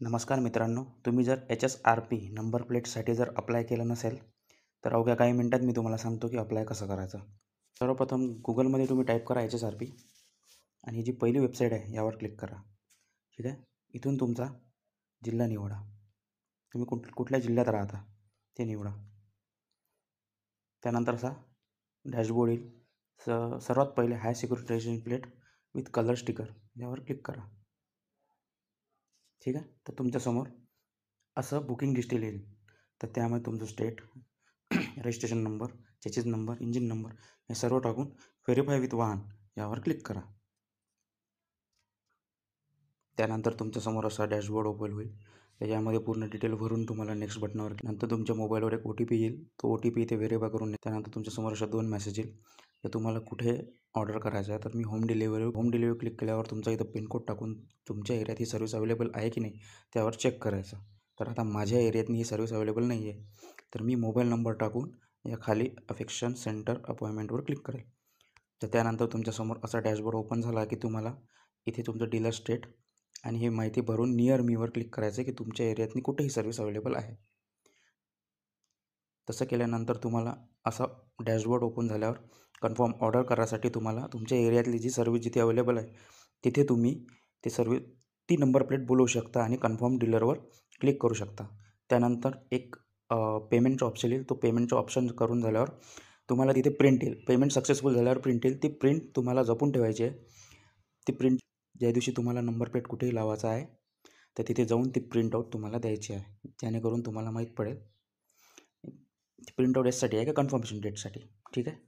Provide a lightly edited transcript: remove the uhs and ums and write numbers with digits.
नमस्कार मित्रांनो, तुम्ही जर HSRP नंबर प्लेटसाठी जर अप्लाय केलं नसेल, तर अवघ्या काही मिनिटात मी तुम्हाला सांगतो की अप्लाय कसं करायचं. सर्वप्रथम Googleमध्ये तुम्ही टाईप करा HSRP आणि ही जी पहिली वेबसाईट आहे यावर क्लिक करा. ठीक आहे. इथून तुमचा जिल्हा निवडा. तुम्ही कुठल्या जिल्ह्यात राहता ते निवडा. त्यानंतर असा डॅशबोर्ड येईल. सर्वात पहिले हाय security registration plate with colour sticker यावर क्लिक करा. ठीक आहे. तर तुमच्यासमोर असं बुकिंग लिस्ट येईल. तर त्यामध्ये तुमचं state, registration number, chassis number, engine number हे सर्व टाकून व्हेरीफाय विथ वाहन यावर क्लिक करा. त्यानंतर तुमच्यासमोर असा डॅशबोर्ड ओपन होईल. त्याच्यामध्ये पूर्ण डिटेल भरून तुम्हाला नेक्स्ट बटनावर नंतर तुमच्या मोबाईलवर एक OTP येईल. तो OTP इथे व्हेरीफाय करून त्यानंतर तुमच्यासमोर अशा 2 मेसेज येईल. तर तुम्हाला कुठे ऑर्डर करायचं आहे, तर मी होम डिलिव्हरी क्लिक केल्यावर तुमचा इथं पिनकोड टाकून तुमच्या एरियात ही सर्व्हिस अवेलेबल आहे की नाही त्यावर चेक करायचं. तर आता माझ्या एरियात ही सर्व्हिस अवेलेबल नाही आहे, तर मी मोबाईल नंबर टाकून या खाली अफेक्शन सेंटर अपॉइंटमेंटवर क्लिक करेल. तर त्यानंतर तुमच्यासमोर असा डॅशबोर्ड ओपन झाला की तुम्हाला इथे तुमचं डीलर स्टेट आणि ही माहिती भरून नियर मीवर क्लिक करायचं आहे की तुमच्या एरियातनी कुठेही सर्व्हिस अवेलेबल आहे. तसं केल्यानंतर तुम्हाला असा डॅशबोर्ड ओपन झाल्यावर कन्फर्म ऑर्डर करायसाठी तुम्हाला तुमच्या एरियातली जी सर्व्हिस जिथे अवेलेबल आहे तिथे तुम्ही ते ती नंबर प्लेट बोलवू शकता आणि कन्फर्म डीलरवर क्लिक करू शकता. त्यानंतर एक पेमेंटचं ऑप्शन येईल. तो पेमेंटचं ऑप्शन करून झाल्यावर तुम्हाला तिथे प्रिंट येईल. पेमेंट सक्सेसफुल झाल्यावर प्रिंट येईल. ती प्रिंट तुम्हाला जपून ठेवायची आहे. ती प्रिंट ज्या दिवशी तुम्हाला नंबर प्लेट कुठेही लावायचा आहे तर तिथे जाऊन ती प्रिंटआउट तुम्हाला द्यायची आहे. जेणेकरून तुम्हाला माहीत पडेल ती प्रिंटआउट यासाठी आहे का कन्फर्मेशन डेटसाठी. ठीक आहे.